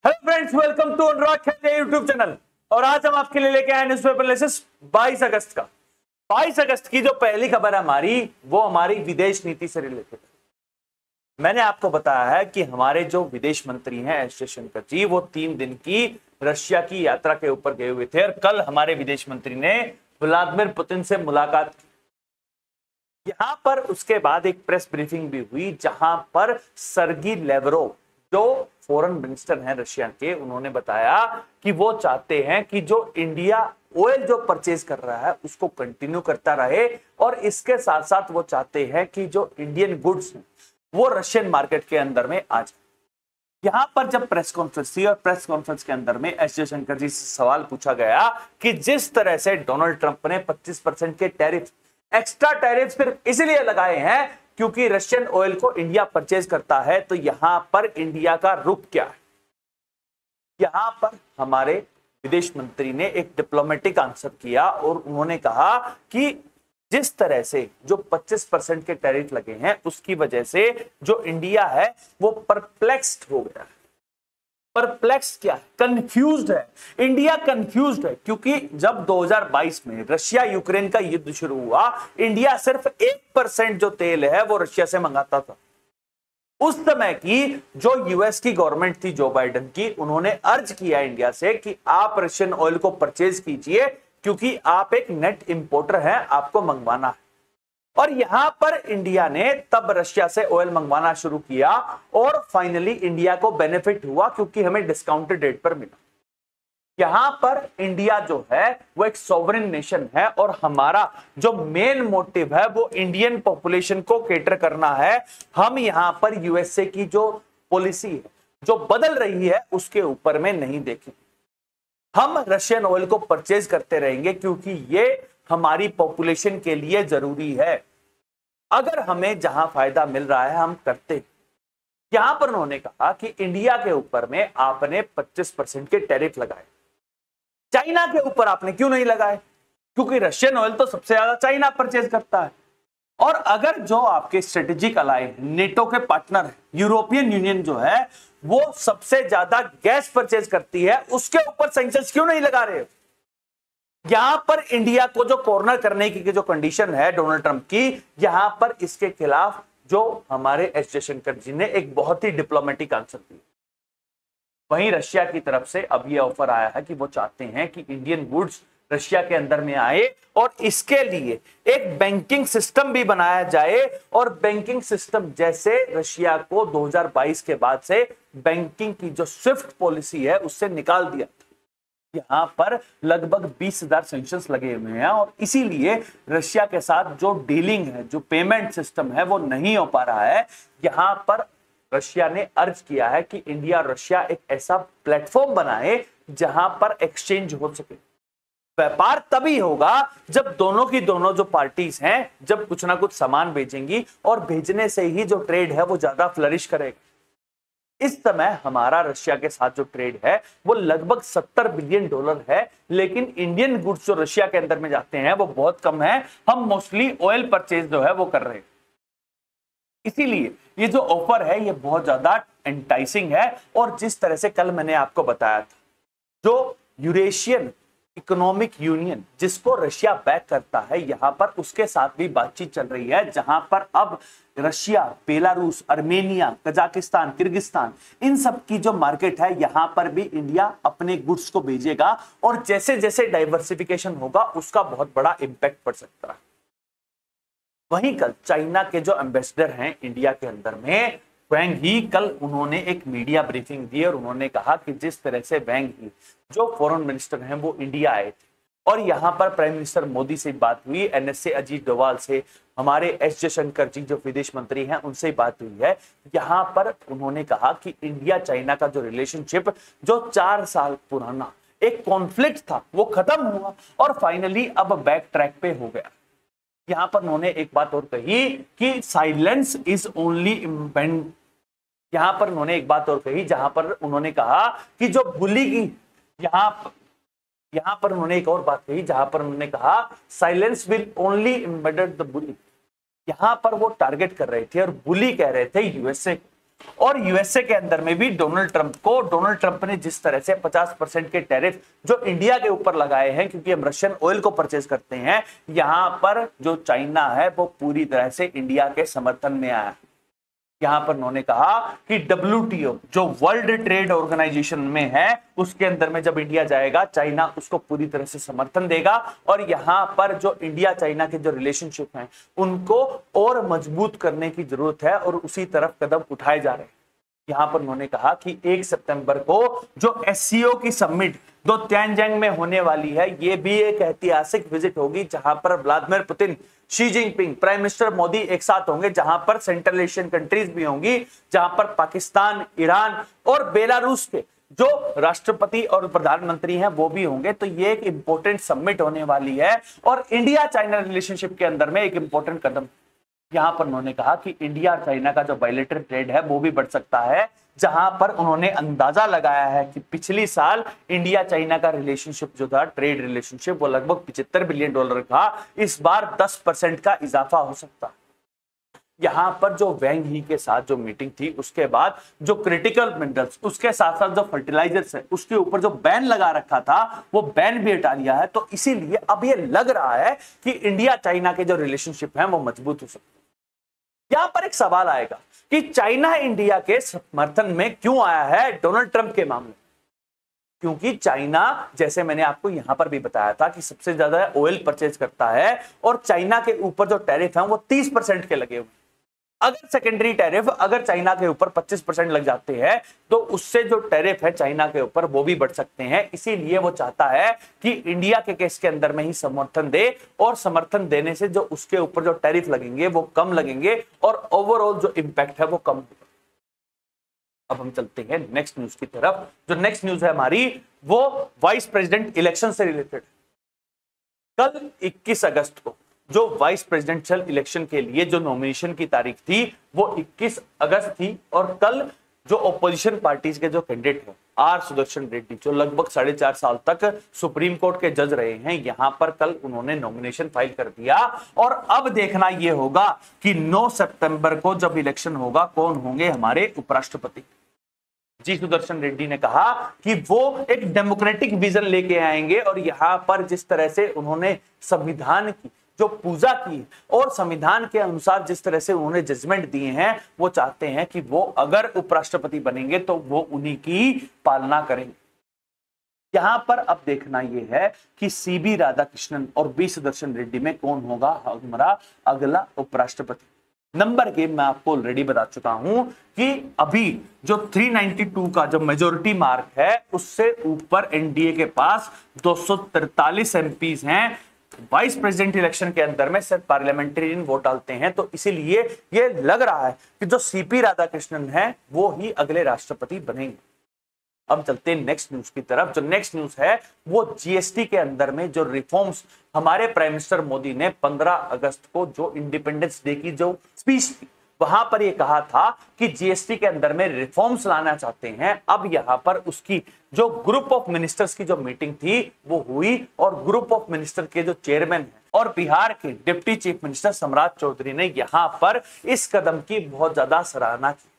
Hello friends, welcome to Anurag Khanna YouTube channel. और आज हम आपके लिए लेके आए न्यूज़पेपर एनालिसिस 22 अगस्त का। 22 अगस्त की जो पहली खबर है हमारी, वो हमारी विदेश नीति से रिलेटेड है। मैंने आपको बताया है कि हमारे जो विदेश मंत्री हैं एस जयशंकर जी, वो 3 दिन की रशिया की यात्रा के ऊपर गए हुए थे और कल हमारे विदेश मंत्री ने व्लादिमीर पुतिन से मुलाकात की। यहां पर उसके बाद एक प्रेस ब्रीफिंग भी हुई, जहां पर सर्गी लेवरोव जो फॉरेन मिनिस्टर हैं रशिया के, उन्होंने बताया कि वो चाहते हैं कि जो इंडिया ऑयल जो परचेज कर रहा है उसको कंटिन्यू करता रहे, और इसके साथ साथ वो चाहते हैं कि जो इंडियन गुड्स हैं वो रशियन मार्केट के अंदर में आ जाए। यहां पर जब प्रेस कॉन्फ्रेंस थी और प्रेस कॉन्फ्रेंस के अंदर में एस जयशंकर जी से सवाल पूछा गया कि जिस तरह से डोनाल्ड ट्रंप ने 25% के टैरिफ, एक्स्ट्रा टैरिफ सिर्फ इसलिए लगाए हैं क्योंकि रशियन ऑयल को इंडिया परचेज करता है, तो यहां पर इंडिया का रुख क्या है। यहां पर हमारे विदेश मंत्री ने एक डिप्लोमेटिक आंसर किया और उन्होंने कहा कि जिस तरह से जो 25% के टैरिफ लगे हैं उसकी वजह से जो इंडिया है वो परप्लेक्स्ड हो गया है। परप्लेक्स क्या है? कंफ्यूज्ड है। इंडिया कंफ्यूज्ड है क्योंकि जब 2022 में रशिया यूक्रेन का युद्ध शुरू हुआ, इंडिया सिर्फ 1% जो तेल है वो रशिया से मंगाता था। उस समय की जो यूएस की गवर्नमेंट थी जो बाइडेन की, उन्होंने अर्ज किया इंडिया से कि आप रशियन ऑयल को परचेज कीजिए क्योंकि आप एक नेट इंपोर्टर हैं, आपको मंगवाना है। और यहां पर इंडिया ने तब रशिया से ऑयल मंगवाना शुरू किया और फाइनली इंडिया को बेनिफिट हुआ क्योंकि हमें डिस्काउंटेड रेट पर मिला। यहां पर इंडिया जो है वो एक सॉवरेन नेशन है और हमारा जो मेन मोटिव है वो इंडियन पॉपुलेशन को केटर करना है। हम यहां पर यूएसए की जो पॉलिसी है जो बदल रही है उसके ऊपर में नहीं देखेंगे। हम रशियन ऑयल को परचेज करते रहेंगे क्योंकि ये हमारी पॉपुलेशन के लिए जरूरी है। अगर हमें जहां फायदा मिल रहा है हम करते। यहां पर उन्होंने कहा कि इंडिया के ऊपर में आपने 25% के टैरिफ लगाए, चाइना के ऊपर आपने क्यों नहीं लगाए? क्योंकि रशियन ऑयल तो सबसे ज्यादा चाइना परचेज करता है। और अगर जो आपके स्ट्रेटेजिक अलाय नेटो के पार्टनर है, यूरोपियन यूनियन जो है वो सबसे ज्यादा गैस परचेज करती है, उसके ऊपर सैंक्शंस क्यों नहीं लगा रहे? यहां पर इंडिया को जो कॉर्नर करने की जो कंडीशन है डोनाल्ड ट्रंप की, यहां पर इसके खिलाफ जो हमारे एस जयशंकर जी ने एक बहुत ही डिप्लोमेटिक आंसर दिया। वहीं रशिया की तरफ से अब यह ऑफर आया है कि वो चाहते हैं कि इंडियन गुड्स रशिया के अंदर में आए और इसके लिए एक बैंकिंग सिस्टम भी बनाया जाए। और बैंकिंग सिस्टम जैसे रशिया को 2022 के बाद से बैंकिंग की जो स्विफ्ट पॉलिसी है उससे निकाल दिया। यहां पर लगभग 20,000 सैंक्शंस लगे हुए हैं और इसीलिए रशिया के साथ जो डीलिंग है, जो पेमेंट सिस्टम है वो नहीं हो पा रहा है। यहां पर रशिया ने अर्ज किया है कि इंडिया और रशिया एक ऐसा प्लेटफॉर्म बनाए जहां पर एक्सचेंज हो सके। व्यापार तभी होगा जब दोनों की दोनों जो पार्टीज हैं जब कुछ ना कुछ सामान भेजेंगी और भेजने से ही जो ट्रेड है वो ज्यादा फ्लरिश करेगा। इस समय हमारा रशिया के साथ जो ट्रेड है वो लगभग $70 बिलियन है, लेकिन इंडियन गुड्स जो रशिया के अंदर में जाते हैं वो बहुत कम है। हम मोस्टली ऑयल परचेज जो है वो कर रहे हैं। इसीलिए ये जो ऑफर है ये बहुत ज्यादा एंटाइसिंग है। और जिस तरह से कल मैंने आपको बताया था, जो यूरेशियन इकोनॉमिक यूनियन जिसको रशिया बैक करता है, यहां पर उसके साथ भी बातचीत चल रही है, जहां पर अब Russia, Belarus, Armenia, Kazakhstan, Kyrgyzstan, इन सब की जो मार्केट है यहां पर भी इंडिया अपने गुड्स को भेजेगा। और जैसे जैसे डाइवर्सिफिकेशन होगा उसका बहुत बड़ा इंपैक्ट पड़ सकता है। वहीं कल चाइना के जो एम्बेसडर हैं इंडिया के अंदर में, वैंग ही, कल उन्होंने एक मीडिया ब्रीफिंग दी और उन्होंने कहा कि जिस तरह से वैंग ही जो फॉरेन मिनिस्टर हैं वो इंडिया आए थे और यहां पर प्राइम मिनिस्टर मोदी से बात हुई, एनएसए अजीत डोभाल से, हमारे एस जयशंकर जी जो विदेश मंत्री हैं उनसे बात हुई है। यहां पर उन्होंने कहा कि इंडिया चाइना का जो रिलेशनशिप जो 4 साल पुराना एक कॉन्फ्लिक्ट था वो खत्म हुआ और फाइनली अब बैक ट्रैक पे हो गया। यहां पर उन्होंने एक बात और कही कि साइलेंस इज ओनली इम्पेंड। यहां पर उन्होंने एक बात और कही जहां पर उन्होंने कहा कि जो बुली की यहां पर उन्होंने एक और बात कही जहां पर उन्होंने कहा silence will only embedded the बुली। यहां पर वो टारगेट कर रहे थे और बुली कह रहे थे यूएसए। और यूएसए के अंदर में भी डोनाल्ड ट्रंप ने जिस तरह से 50% के टैरिफ जो इंडिया के ऊपर लगाए हैं, क्योंकि हम रशियन ऑयल को परचेज करते हैं, यहां पर जो चाइना है वो पूरी तरह से इंडिया के समर्थन में आया। यहां पर उन्होंने कहा कि WTO जो वर्ल्ड ट्रेड ऑर्गेनाइजेशन में है उसके अंदर में जब इंडिया जाएगा, चाइना उसको पूरी तरह से समर्थन देगा और यहां पर जो इंडिया चाइना के जो रिलेशनशिप हैं उनको और मजबूत करने की जरूरत है और उसी तरफ कदम उठाए जा रहे हैं। यहां पर उन्होंने कहा कि 1 सितंबर को जो SCO की समिट जो तियानजिंग में होने वाली है, ये भी एक ऐतिहासिक विजिट होगी जहां पर Vladimir Putin, Xi Jinping, prime minister Modi एक साथ होंगे, जहां पर सेंट्रल एशियन कंट्रीज भी होंगी, जहां पर पाकिस्तान, ईरान और बेलारूस के जो राष्ट्रपति और प्रधानमंत्री हैं वो भी होंगे। तो ये एक इंपॉर्टेंट समिट होने वाली है और इंडिया चाइना रिलेशनशिप के अंदर में एक इंपॉर्टेंट कदम। यहां पर उन्होंने कहा कि इंडिया और चाइना का जो बायलैटरल ट्रेड है वो भी बढ़ सकता है, जहां पर उन्होंने अंदाजा लगाया है कि पिछली साल इंडिया चाइना का रिलेशनशिप जो था, ट्रेड रिलेशनशिप, वो लगभग $75 बिलियन था। इस बार 10% का इजाफा हो सकता है। यहां पर जो वैंग ही के साथ जो मीटिंग थी उसके बाद जो क्रिटिकल मिनरल्स, उसके साथ साथ जो फर्टिलाइजर्स है उसके ऊपर जो बैन लगा रखा था वो बैन भी हटा लिया है। तो इसीलिए अब ये लग रहा है कि इंडिया चाइना के जो रिलेशनशिप है वो मजबूत हो सकते हैं। यहां पर एक सवाल आएगा कि चाइना इंडिया के समर्थन में क्यों आया है डोनाल्ड ट्रंप के मामले, क्योंकि चाइना, जैसे मैंने आपको यहां पर भी बताया था, कि सबसे ज्यादा ऑयल परचेज करता है और चाइना के ऊपर जो टैरिफ है वो 30% के लगे हुए। अगर सेकेंडरी टैरिफ अगर चाइना के ऊपर 25% लग जाते हैं तो उससे जो टैरिफ है चाइना के ऊपर वो भी बढ़ सकते हैं। इसीलिए वो चाहता है कि इंडिया के केस के अंदर में ही समर्थन दे और समर्थन देने से जो उसके ऊपर जो टैरिफ लगेंगे वो कम लगेंगे और ओवरऑल जो इंपैक्ट है वो कम होगा। अब हम चलते हैं नेक्स्ट न्यूज की तरफ। जो नेक्स्ट न्यूज है हमारी वो वाइस प्रेसिडेंट इलेक्शन से रिलेटेड। कल 21 अगस्त को जो वाइस प्रेसिडेंशियल इलेक्शन के लिए जो नॉमिनेशन की तारीख थी वो 21 अगस्त थी और कल जो ऑपोजिशन पार्टीज के जो कैंडिडेट हैं आर सुदर्शन रेड्डी, जो लगभग 4.5 साल तक सुप्रीम कोर्ट के जज रहे हैं, यहां पर कल उन्होंने नॉमिनेशन फाइल कर दिया। और अब देखना यह होगा कि 9 सितंबर को जब इलेक्शन होगा कौन होंगे हमारे उपराष्ट्रपति। जी सुदर्शन रेड्डी ने कहा कि वो एक डेमोक्रेटिक विजन लेके आएंगे और यहां पर जिस तरह से उन्होंने संविधान की जो पूजा की और संविधान के अनुसार जिस तरह से उन्होंने जजमेंट दिए हैं, वो चाहते हैं कि वो अगर उपराष्ट्रपति बनेंगे तो वो उन्हीं की पालना करेंगे। यहां पर अब देखना यह है कि CB राधाकृष्णन और B सुदर्शन रेड्डी में कौन होगा हमारा अगला उपराष्ट्रपति। नंबर गेम मैं आपको ऑलरेडी बता चुका हूं कि अभी जो 392 का जो मेजोरिटी मार्क है उससे ऊपर NDA के पास 243 MPs हैं। वाइस प्रेसिडेंट इलेक्शन के अंदर में सिर्फ पार्लियामेंटेरियन वोट डालते हैं, तो इसीलिए ये लग रहा है कि जो CP राधाकृष्णन है वो ही अगले राष्ट्रपति बनेंगे। अब चलते हैं नेक्स्ट न्यूज की तरफ। जो नेक्स्ट न्यूज है वो GST के अंदर में जो रिफॉर्म्स हमारे प्राइम मिनिस्टर मोदी ने 15 अगस्त को जो इंडिपेंडेंस डे की जो स्पीच थी वहां पर ये कहा था कि GST के अंदर में रिफॉर्म्स लाना चाहते हैं। अब यहां पर उसकी जो ग्रुप ऑफ मिनिस्टर्स की जो मीटिंग थी वो हुई और ग्रुप ऑफ मिनिस्टर के जो चेयरमैन हैं और बिहार के डिप्टी चीफ मिनिस्टर सम्राट चौधरी ने यहां पर इस कदम की बहुत ज्यादा सराहना की।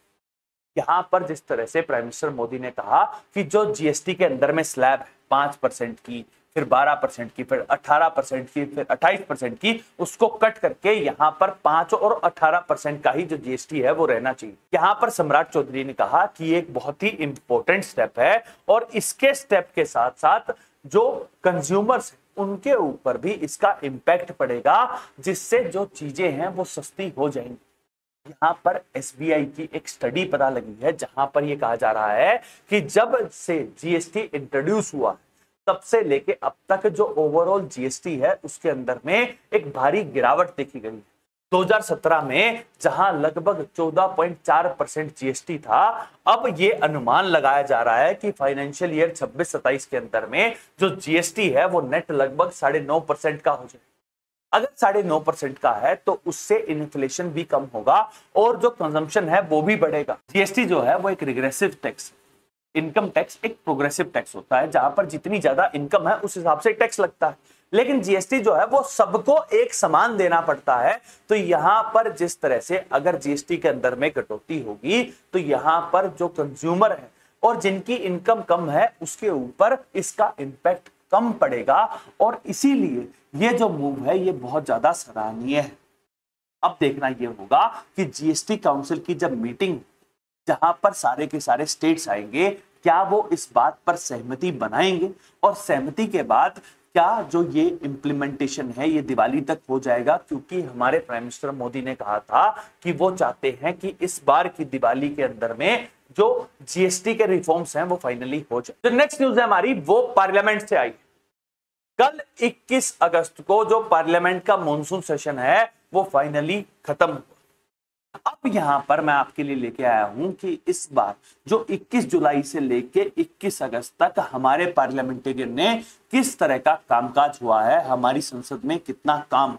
यहां पर जिस तरह से प्राइम मिनिस्टर मोदी ने कहा कि जो GST के अंदर में स्लैब है 5% की, फिर 12% की, फिर 18% की, फिर 28% की, उसको कट करके यहां पर 5 और 18% का ही जो GST है वो रहना चाहिए। यहां पर सम्राट चौधरी ने कहा कि एक बहुत ही इंपॉर्टेंट स्टेप है और इसके स्टेप के साथ साथ जो कंज्यूमर्स उनके ऊपर भी इसका इंपैक्ट पड़ेगा, जिससे जो चीजें हैं वो सस्ती हो जाएंगी। यहां पर SBI की एक स्टडी पता लगी है जहां पर यह कहा जा रहा है कि जब से GST इंट्रोड्यूस हुआ तब से लेके अब तक जो ओवरऑल GST है उसके अंदर में एक भारी गिरावट देखी गई है। 2017 में जहां लगभग 14.4% GST था, अब ये अनुमान लगाया जा रहा है कि फाइनेंशियल ईयर 26-27 के अंदर में जो GST है वो नेट लगभग 9.5% का हो जाए। अगर 9.5% का है तो उससे इन्फ्लेशन भी कम होगा और जो कंजम्पशन है वो भी बढ़ेगा। GST जो है वो एक रिग्रेसिव टैक्स, इनकम टैक्स एक प्रोग्रेसिव टैक्स होता है, जहां पर जितनी ज्यादा इनकम है उस हिसाब से टैक्स लगता है। लेकिन जीएसटी जो है वो सबको एक समान देना पड़ता है। तो यहां पर जिस तरह से अगर जीएसटी के अंदर में कटौती होगी तो यहां पर जो कंज्यूमर है और जिनकी इनकम कम है उसके ऊपर इसका इंपैक्ट कम पड़ेगा, और इसीलिए ये जो मूव है ये बहुत ज्यादा सराहनीय है। अब देखना ये होगा कि जीएसटी काउंसिल की जब मीटिंग, जहां पर सारे के सारे स्टेट्स आएंगे, क्या वो इस बात पर सहमति बनाएंगे, और सहमति के बाद क्या जो ये इंप्लीमेंटेशन है ये दिवाली तक हो जाएगा, क्योंकि हमारे प्राइम मिनिस्टर मोदी ने कहा था कि वो चाहते हैं कि इस बार की दिवाली के अंदर में जो जीएसटी के रिफॉर्म्स हैं वो फाइनली हो जाए। जो नेक्स्ट न्यूज है हमारी वो पार्लियामेंट से आई। कल 21 अगस्त को जो पार्लियामेंट का मॉनसून सेशन है वो फाइनली खत्म हुआ। अब यहां पर मैं आपके लिए लेके आया हूं कि इस बार जो 21 जुलाई से लेके 21 अगस्त तक हमारे पार्लियामेंटेरियन ने किस तरह का कामकाज हुआ है, हमारी संसद में कितना काम।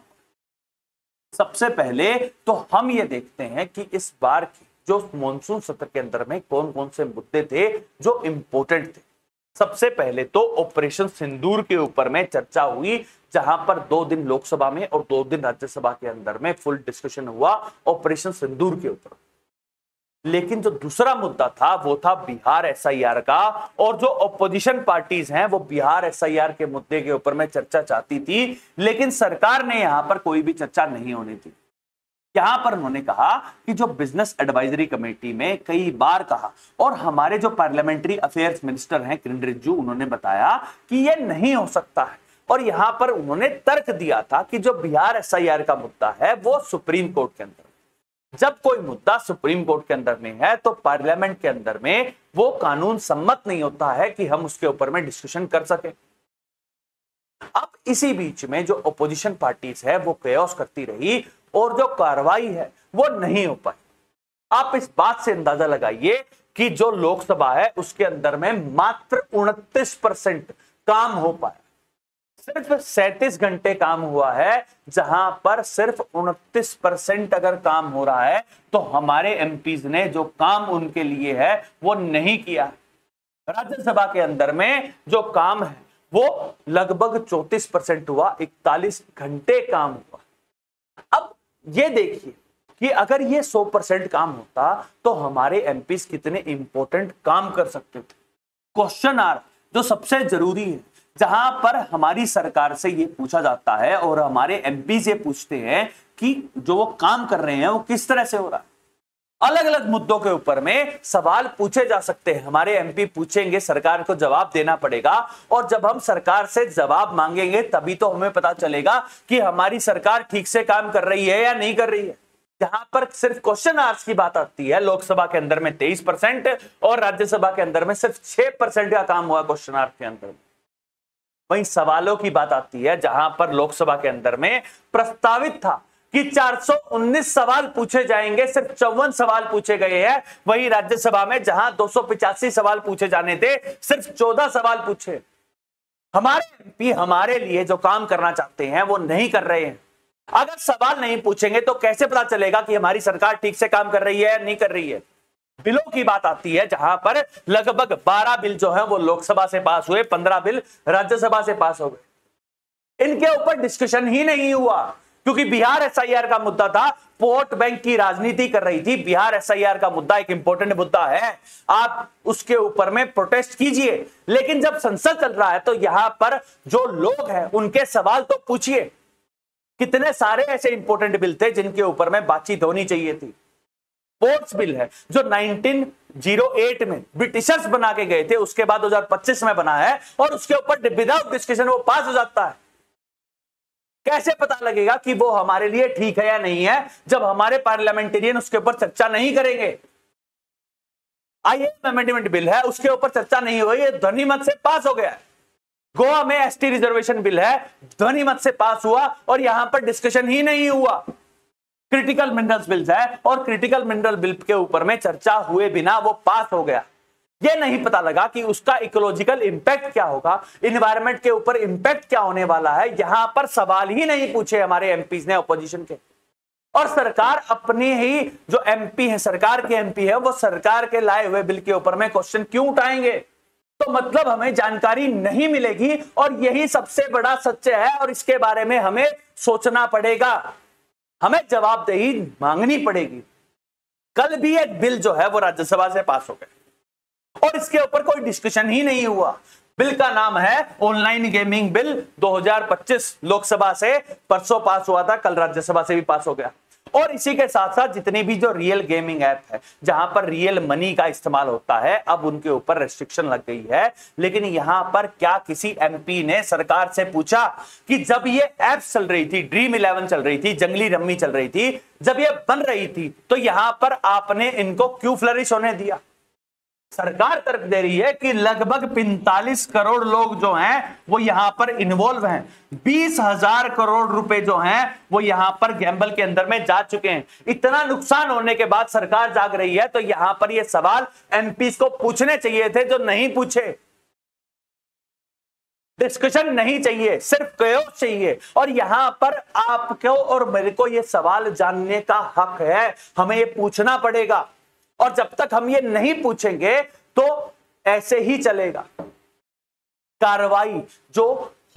सबसे पहले तो हम ये देखते हैं कि इस बार की जो मॉनसून सत्र के अंदर में कौन कौन से मुद्दे थे जो इंपॉर्टेंट थे। सबसे पहले तो ऑपरेशन सिंदूर के ऊपर में चर्चा हुई, जहां पर 2 दिन लोकसभा में और 2 दिन राज्यसभा के अंदर में फुल डिस्कशन हुआ ऑपरेशन सिंदूर के ऊपर। लेकिन जो दूसरा मुद्दा था वो था बिहार एसआईआर का, और जो ऑपोजिशन पार्टीज हैं वो बिहार एसआईआर के मुद्दे के ऊपर में चर्चा चाहती थी, लेकिन सरकार ने यहां पर कोई भी चर्चा नहीं होने दी। यहां पर उन्होंने कहा कि जो बिजनेस एडवाइजरी कमेटी में कई बार कहा, और हमारे जो पार्लियामेंट्री अफेयर्स मिनिस्टर हैं किरण रिजिजू, उन्होंने बताया कि यह नहीं हो सकता है। और यहां पर उन्होंने तर्क दिया था कि जो बिहार एसआईआर का मुद्दा है वो सुप्रीम कोर्ट के अंदर, जब कोई मुद्दा सुप्रीम कोर्ट के अंदर में है तो पार्लियामेंट के अंदर में वो कानून सम्मत नहीं होता है कि हम उसके ऊपर में डिस्कशन कर सके। अब इसी बीच में जो ऑपोजिशन पार्टीज है वो केओस करती रही और जो कार्रवाई है वो नहीं हो पाई। आप इस बात से अंदाजा लगाइए कि जो लोकसभा है उसके अंदर में मात्र 29% काम हो पाया। सिर्फ 37 घंटे काम हुआ है, जहां पर सिर्फ 29% अगर काम हो रहा है तो हमारे एमपीज ने जो काम उनके लिए है वो नहीं किया। राज्यसभा के अंदर में जो काम है वो लगभग 34% हुआ, 41 घंटे काम हुआ। अब ये देखिए कि अगर ये 100% काम होता तो हमारे एमपीज कितने इंपॉर्टेंट काम कर सकते थे। क्वेश्चन आर जो सबसे जरूरी है, जहां पर हमारी सरकार से ये पूछा जाता है और हमारे एमपी से पूछते हैं कि जो वो काम कर रहे हैं वो किस तरह से हो रहा है। अलग अलग मुद्दों के ऊपर में सवाल पूछे जा सकते हैं, हमारे एमपी पूछेंगे, सरकार को जवाब देना पड़ेगा, और जब हम सरकार से जवाब मांगेंगे तभी तो हमें पता चलेगा कि हमारी सरकार ठीक से काम कर रही है या नहीं कर रही है। जहां पर सिर्फ क्वेश्चन आवर्स की बात आती है, लोकसभा के अंदर में 23% और राज्यसभा के अंदर में सिर्फ 6% का काम हुआ क्वेश्चन आवर्स के अंदर। वहीं सवालों की बात आती है, जहां पर लोकसभा के अंदर में प्रस्तावित था कि 419 सवाल पूछे जाएंगे, सिर्फ 54 सवाल पूछे गए हैं। वहीं राज्यसभा में जहां 285 सवाल पूछे जाने थे, सिर्फ 14 सवाल पूछे। हमारे एमपी हमारे लिए जो काम करना चाहते हैं वो नहीं कर रहे हैं। अगर सवाल नहीं पूछेंगे तो कैसे पता चलेगा कि हमारी सरकार ठीक से काम कर रही है या नहीं कर रही है। बिलों की बात आती है, जहां पर लगभग 12 बिल जो है वो लोकसभा से पास हुए, 15 बिल राज्यसभा से पास हो गए। इनके ऊपर डिस्कशन ही नहीं हुआ, क्योंकि बिहार एसआईआर का मुद्दा था। वोट बैंक की राजनीति कर रही थी। बिहार एसआईआर का मुद्दा एक इंपॉर्टेंट मुद्दा है, आप उसके ऊपर में प्रोटेस्ट कीजिए, लेकिन जब संसद चल रहा है तो यहां पर जो लोग हैं उनके सवाल तो पूछिए। कितने सारे ऐसे इंपॉर्टेंट बिल थे जिनके ऊपर में बातचीत होनी चाहिए थी। स्पोर्ट्स बिल है जो 1908 में ब्रिटिशर्स बना के गए थे, उसके बाद 2025 में बना है और उसके ऊपर विदाउट डिस्कशन वो पास हो जाता है। कैसे पता लगेगा कि वो हमारे लिए ठीक है या नहीं है, जब हमारे पार्लियामेंटेरियन उसके ऊपर चर्चा नहीं करेंगे। आईएएम अमेंडमेंट बिल है, उसके ऊपर चर्चा नहीं हुई, ये ध्वनिमत से पास हो गया है। गोवा में एसटी रिजर्वेशन बिल है, ध्वनिमत से पास हुआ और यहां पर डिस्कशन ही नहीं हुआ। क्रिटिकल मिनरल्स बिल है और क्रिटिकल मिनरल बिल के ऊपर में चर्चा हुए बिना वो पास हो गया। ये नहीं पता लगा कि उसका इकोलॉजिकल इंपैक्ट क्या होगा, इन्वायरमेंट के ऊपर इंपैक्ट क्या होने वाला है। यहां पर सवाल ही नहीं पूछे हमारे एमपीज ने ऑपोजिशन के। और सरकार अपने ही जो एमपी है, सरकार के एमपी है, वो सरकार के लाए हुए बिल के ऊपर में क्वेश्चन क्यों उठाएंगे। तो मतलब हमें जानकारी नहीं मिलेगी, और यही सबसे बड़ा सत्य है, और इसके बारे में हमें सोचना पड़ेगा, हमें जवाबदेही मांगनी पड़ेगी। कल भी एक बिल जो है वो राज्यसभा से पास हो गया और इसके ऊपर कोई डिस्कशन ही नहीं हुआ। बिल का नाम है ऑनलाइन गेमिंग बिल 2025, लोकसभा से परसों पास हुआ था, कल राज्यसभा से भी पास हो गया। और इसी के साथ साथ जितनी भी जो रियल गेमिंग ऐप है, जहां पर रियल मनी का इस्तेमाल होता है, अब उनके ऊपर रेस्ट्रिक्शन लग गई है। लेकिन यहां पर क्या किसी एमपी ने सरकार से पूछा कि जब ये ऐप चल रही थी, ड्रीम 11 चल रही थी, जंगली रम्मी चल रही थी, जब ये बन रही थी, तो यहां पर आपने इनको क्यों फ्लरिश होने दिया? सरकार तर्क दे रही है कि लगभग 45 करोड़ लोग जो हैं वो यहां पर इन्वॉल्व हैं, 20,000 करोड़ रुपए जो हैं वो यहां पर गैम्बल के अंदर में जा चुके हैं। इतना नुकसान होने के बाद सरकार जाग रही है, तो यहां पर ये सवाल एमपी को पूछने चाहिए थे, जो नहीं पूछे। डिस्कशन नहीं चाहिए, सिर्फ कयोस चाहिए। और यहां पर आपको और मेरे को ये सवाल जानने का हक है, हमें ये पूछना पड़ेगा। और जब तक हम ये नहीं पूछेंगे तो ऐसे ही चलेगा। कार्रवाई जो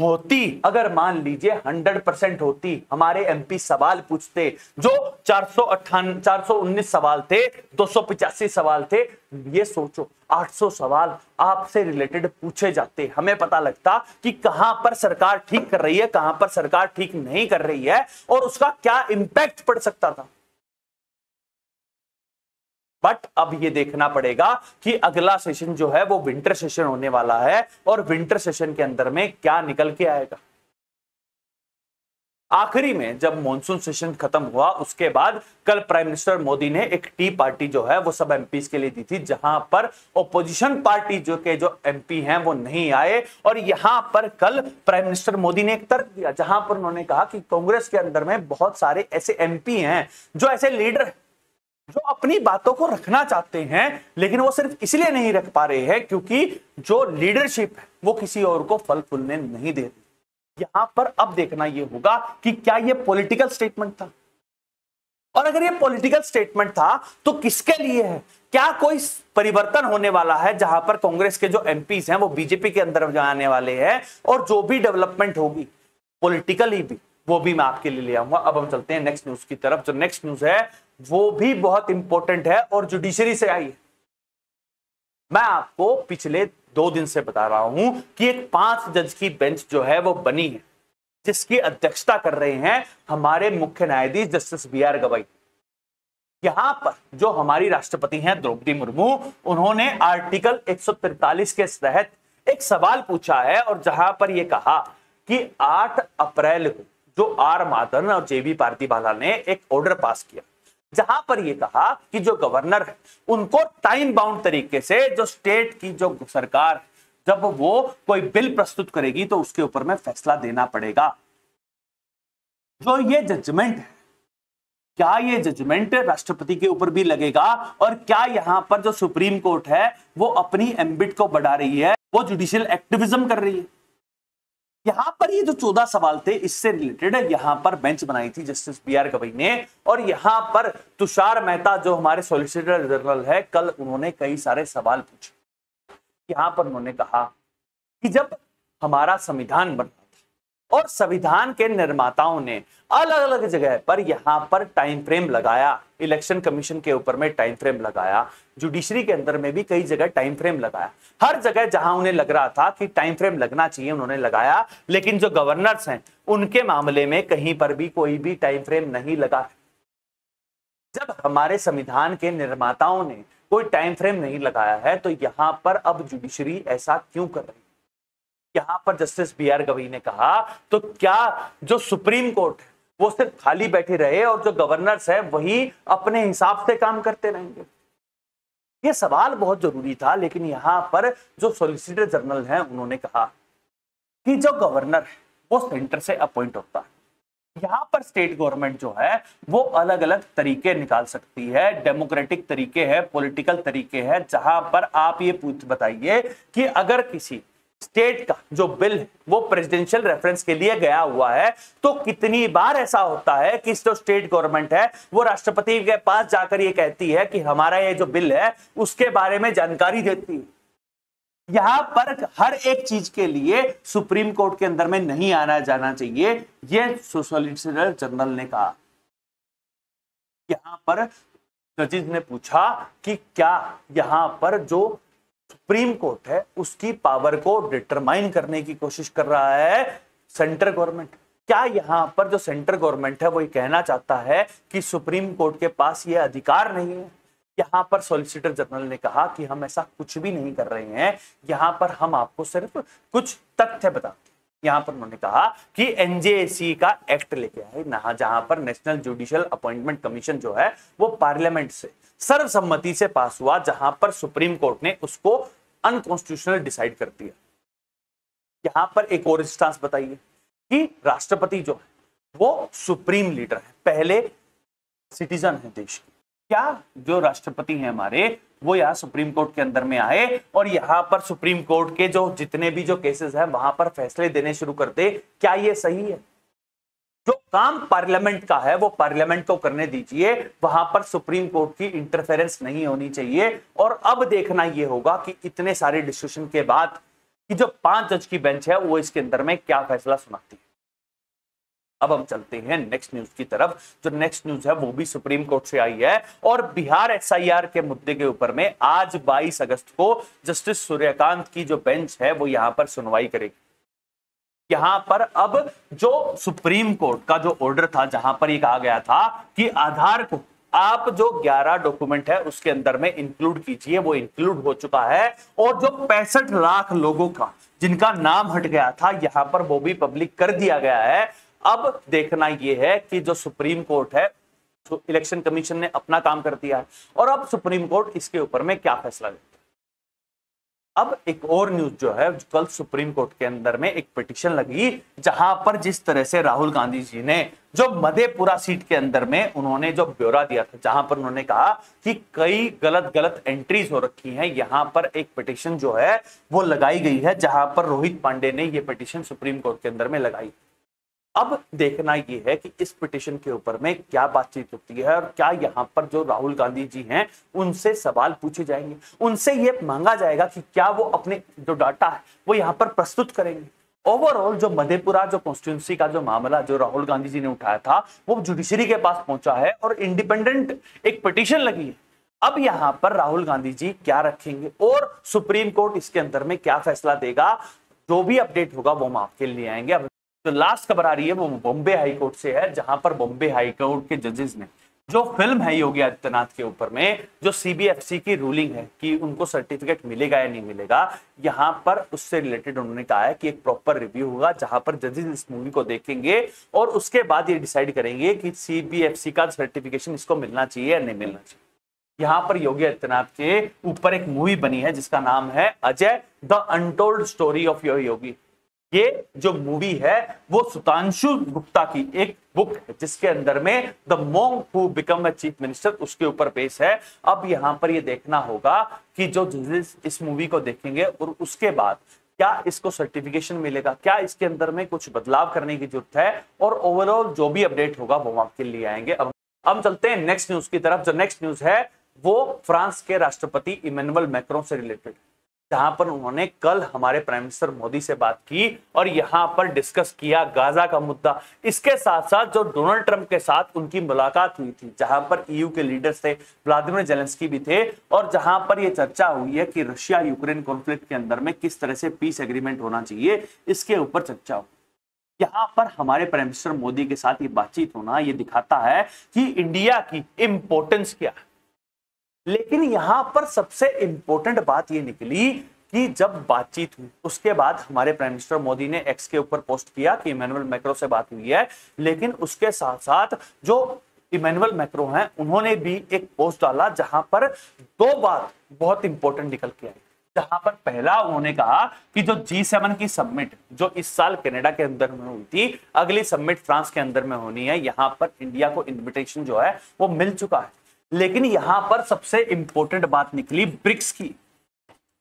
होती, अगर मान लीजिए 100% होती, हमारे एमपी सवाल पूछते, जो 419 सवाल थे, 285 सवाल थे, ये सोचो 800 सवाल आपसे रिलेटेड पूछे जाते, हमें पता लगता कि कहां पर सरकार ठीक कर रही है, कहां पर सरकार ठीक नहीं कर रही है, और उसका क्या इंपैक्ट पड़ सकता था। बट अब ये देखना पड़ेगा कि अगला सेशन जो है वो विंटर सेशन होने वाला है, और विंटर सेशन के अंदर में क्या निकल के आएगा। आखिरी में जब मॉनसून सेशन खत्म हुआ, उसके बाद कल प्राइम मिनिस्टर मोदी ने एक टी पार्टी जो है वो सब एमपीज के लिए दी थी, जहां पर ओपोजिशन पार्टी जो एमपी हैं वो नहीं आए। और यहां पर कल प्राइम मिनिस्टर मोदी ने एक तर्क दिया, जहां पर उन्होंने कहा कि कांग्रेस के अंदर में बहुत सारे ऐसे एमपी हैं, जो ऐसे लीडर हैं, जो अपनी बातों को रखना चाहते हैं, लेकिन वो सिर्फ इसलिए नहीं रख पा रहे हैं क्योंकि जो लीडरशिप है वो किसी और को फल फूलने नहीं दे रही। यहां पर अब देखना यह होगा कि क्या ये पॉलिटिकल स्टेटमेंट था, और अगर ये पॉलिटिकल स्टेटमेंट था तो किसके लिए है? क्या कोई परिवर्तन होने वाला है, जहां पर कांग्रेस के जो एमपीज हैं वो बीजेपी के अंदर जाने वाले हैं, और जो भी डेवलपमेंट होगी पॉलिटिकली भी, वो भी मैं आपके लिए ले आऊंगा। अब हम चलते हैं नेक्स्ट न्यूज की तरफ। जो नेक्स्ट न्यूज है वो भी बहुत इंपॉर्टेंट है और जुडिशरी से आई है। मैं आपको पिछले 2 दिन से बता रहा हूं कि एक 5 जज की बेंच जो है वो बनी है, जिसकी अध्यक्षता कर रहे हैं हमारे मुख्य न्यायाधीश जस्टिस BR गवई। यहां पर जो हमारी राष्ट्रपति हैं द्रौपदी मुर्मू, उन्होंने आर्टिकल 143 के तहत एक सवाल पूछा है, और जहां पर यह कहा कि 8 अप्रैल को जो आर माधवन और JB पार्दीवाला ने एक ऑर्डर पास किया, जहां पर यह कहा कि जो गवर्नर है उनको टाइम बाउंड तरीके से, जो स्टेट की जो सरकार जब वो कोई बिल प्रस्तुत करेगी तो उसके ऊपर में फैसला देना पड़ेगा। जो ये जजमेंट है, क्या ये जजमेंट राष्ट्रपति के ऊपर भी लगेगा, और क्या यहां पर जो सुप्रीम कोर्ट है वो अपनी एम्बिट को बढ़ा रही है, वो जुडिशियल एक्टिविज्म कर रही है? यहां पर ये जो 14 सवाल थे, इससे रिलेटेड यहां पर बेंच बनाई थी जस्टिस BR गवई ने। और यहां पर तुषार मेहता जो हमारे सॉलिसिटर जनरल है, कल उन्होंने कई सारे सवाल पूछे। यहां पर उन्होंने कहा कि जब हमारा संविधान बना और संविधान के निर्माताओं ने अलग अलग जगह पर यहां पर टाइम फ्रेम लगाया, इलेक्शन कमीशन के ऊपर में टाइम फ्रेम लगाया, जुडिशरी के अंदर में भी कई जगह टाइम फ्रेम लगाया, हर जगह जहां उन्हें लग रहा था कि टाइम फ्रेम लगना चाहिए उन्होंने लगाया, लेकिन जो गवर्नर्स हैं उनके मामले में कहीं पर भी कोई भी टाइम फ्रेम नहीं लगा। जब हमारे संविधान के निर्माताओं ने कोई टाइम फ्रेम नहीं लगाया है, तो यहां पर अब जुडिशरी ऐसा क्यों कर रही है? यहां पर जस्टिस BR गवई ने कहा, तो क्या जो सुप्रीम कोर्ट है वो सिर्फ खाली बैठे रहे और जो गवर्नर्स है वही अपने हिसाब से काम करते रहेंगे? ये सवाल बहुत जरूरी था। लेकिन यहां पर जो सॉलिसिटर जनरल हैं उन्होंने कहा कि जो गवर्नर है वो सेंटर से अपॉइंट होता है। यहां पर स्टेट गवर्नमेंट जो है वो अलग अलग तरीके निकाल सकती है, डेमोक्रेटिक तरीके हैं, पॉलिटिकल तरीके हैं, जहां पर आप ये बताइए कि अगर किसी स्टेट का जो बिल है वो प्रेसिडेंशियल रेफरेंस के लिए गया हुआ है, तो कितनी बार ऐसा होता है कि जो स्टेट गवर्नमेंट है वो राष्ट्रपति के पास जाकर ये कहती है कि हमारा ये जो बिल है उसके बारे में जानकारी देती है। यहां पर हर एक चीज के लिए सुप्रीम कोर्ट के अंदर में नहीं आना जाना चाहिए, यह सॉलिसिटर जनरल ने कहा। यहां पर जजेस ने पूछा कि क्या यहां पर जो सुप्रीम कोर्ट है उसकी पावर को डिटरमाइन करने की कोशिश कर रहा है सेंट्रल गवर्नमेंट। क्या यहां पर जो सेंट्रल गवर्नमेंट है वो ये कहना चाहता है कि सुप्रीम कोर्ट के पास ये अधिकार नहीं है? यहां पर सॉलिसिटर जनरल ने कहा कि हम ऐसा कुछ भी नहीं कर रहे हैं, यहां पर हम आपको सिर्फ कुछ तथ्य बताते हैं। यहां पर उन्होंने कहा कि एनजेसी का एक्ट लेके आए ना, जहां पर नेशनल जुडिशियल अपॉइंटमेंट कमीशन जो है वो पार्लियामेंट से सर्वसम्मति से पास हुआ, जहां पर सुप्रीम कोर्ट ने उसको अनकॉन्स्टिट्यूशनल डिसाइड कर दिया। यहां पर एक और इंस्टांस बताइए कि राष्ट्रपति जो है वो सुप्रीम लीडर है, पहले सिटीजन है देश के। क्या जो राष्ट्रपति हैं हमारे वो यहाँ सुप्रीम कोर्ट के अंदर में आए और यहाँ पर सुप्रीम कोर्ट के जो जितने भी जो केसेस हैं वहां पर फैसले देने शुरू कर दे? क्या ये सही है? जो काम पार्लियामेंट का है वो पार्लियामेंट को करने दीजिए, वहां पर सुप्रीम कोर्ट की इंटरफेरेंस नहीं होनी चाहिए। और अब देखना ये होगा कि इतने सारे डिस्कशन के बाद कि जो 5 जज की बेंच है वो इसके अंदर में क्या फैसला सुनाती है। अब हम चलते हैं नेक्स्ट न्यूज की तरफ। जो नेक्स्ट न्यूज है वो भी सुप्रीम कोर्ट से आई है और बिहार एसआईआर के मुद्दे के ऊपर में आज 22 अगस्त को जस्टिस सूर्यकांत की जो बेंच है वो यहां पर सुनवाई करेगी। यहां पर अब जो सुप्रीम कोर्ट का जो ऑर्डर था जहां पर ये कहा गया था कि आधार को आप जो 11 डॉक्यूमेंट है उसके अंदर में इंक्लूड कीजिए, वो इंक्लूड हो चुका है। और जो 65 लाख लोगों का जिनका नाम हट गया था यहां पर वो भी पब्लिक कर दिया गया है। अब देखना यह है कि जो सुप्रीम कोर्ट है, तो इलेक्शन कमीशन ने अपना काम कर दिया है और अब सुप्रीम कोर्ट इसके ऊपर में क्या फैसला लेता है। अब एक और न्यूज जो है, कल सुप्रीम कोर्ट के अंदर में एक पिटीशन लगी जहां पर जिस तरह से राहुल गांधी जी ने जो मधेपुरा सीट के अंदर में उन्होंने जो ब्यौरा दिया था, जहां पर उन्होंने कहा कि कई गलत एंट्रीज हो रखी हैं, यहां पर एक पिटीशन जो है वो लगाई गई है, जहां पर रोहित पांडे ने ये पिटीशन सुप्रीम कोर्ट के अंदर में लगाई। अब देखना यह है कि इस पिटीशन के ऊपर में क्या बातचीत होती है और क्या यहां पर जो राहुल गांधी जी हैं उनसे सवाल पूछे जाएंगे, उनसे यह मांगा जाएगा कि क्या वो अपने जो डाटा है वो यहां पर प्रस्तुत करेंगे। ओवरऑल जो मधेपुरा जो कॉन्स्टिट्यूंसी का जो मामला जो राहुल गांधी जी ने उठाया था वो जुडिशरी के पास पहुंचा है और इंडिपेंडेंट एक पिटीशन लगी है। अब यहां पर राहुल गांधी जी क्या रखेंगे और सुप्रीम कोर्ट इसके अंदर में क्या फैसला देगा, जो भी अपडेट होगा वो हम आपके लिए आएंगे। अब जो लास्ट खबर आ रही है वो बॉम्बे हाई कोर्ट से है, जहां पर बॉम्बे हाई कोर्ट के जजेस ने जो फिल्म है योगी आदित्यनाथ के ऊपर में जो सीबीएफसी की रूलिंग है कि उनको सर्टिफिकेट मिलेगा या नहीं मिलेगा, यहां पर उससे रिलेटेड उन्होंने कहा है कि एक प्रॉपर रिव्यू होगा जहां पर जजेस इस मूवी को देखेंगे और उसके बाद ये डिसाइड करेंगे कि सीबीएफसी का सर्टिफिकेशन इसको मिलना चाहिए या नहीं मिलना चाहिए। यहां पर योगी आदित्यनाथ के ऊपर एक मूवी बनी है जिसका नाम है Ajay the untold story of your Yogi. ये जो मूवी है वो सुधांशु गुप्ता की एक बुक है जिसके अंदर में the monk who become a chief minister उसके ऊपर बेस है। अब यहां पर ये देखना होगा कि जो जजेस इस मूवी को देखेंगे और उसके बाद क्या इसको सर्टिफिकेशन मिलेगा, क्या इसके अंदर में कुछ बदलाव करने की जरूरत है, और ओवरऑल जो भी अपडेट होगा वो आपके लिए आएंगे। अब हम चलते हैं नेक्स्ट न्यूज की तरफ। जो नेक्स्ट न्यूज है वो फ्रांस के राष्ट्रपति इमैनुअल मैक्रों से रिलेटेड, जहां पर उन्होंने कल हमारे प्राइम मिनिस्टर मोदी से बात की और यहां पर डिस्कस किया गाजा का मुद्दा। इसके साथ साथ जो डोनाल्ड ट्रंप के साथ उनकी मुलाकात हुई थी, जहां पर ईयू के लीडर्स थे, व्लादिमीर जेलेंस्की भी थे, और जहां पर यह चर्चा हुई है कि रशिया यूक्रेन कॉन्फ्लिक्ट के अंदर में किस तरह से पीस एग्रीमेंट होना चाहिए, इसके ऊपर चर्चा हुई। यहां पर हमारे प्राइम मिनिस्टर मोदी के साथ ये बातचीत होना ये दिखाता है कि इंडिया की इंपॉर्टेंस क्या है। लेकिन यहां पर सबसे इंपॉर्टेंट बात यह निकली कि जब बातचीत हुई उसके बाद हमारे प्राइम मिनिस्टर मोदी ने एक्स के ऊपर पोस्ट किया कि इमैनुअल मैक्रों से बात हुई है, लेकिन उसके साथ साथ जो इमैनुअल मैक्रों हैं उन्होंने भी एक पोस्ट डाला जहां पर 2 बात बहुत इंपॉर्टेंट निकल के आई। जहां पर पहला उन्होंने कहा कि जो G7 की समिट जो इस साल कनाडा के अंदर में हुई थी, अगली समिट फ्रांस के अंदर में होनी है, यहां पर इंडिया को इन्विटेशन जो है वो मिल चुका है। लेकिन यहां पर सबसे इंपॉर्टेंट बात निकली ब्रिक्स की।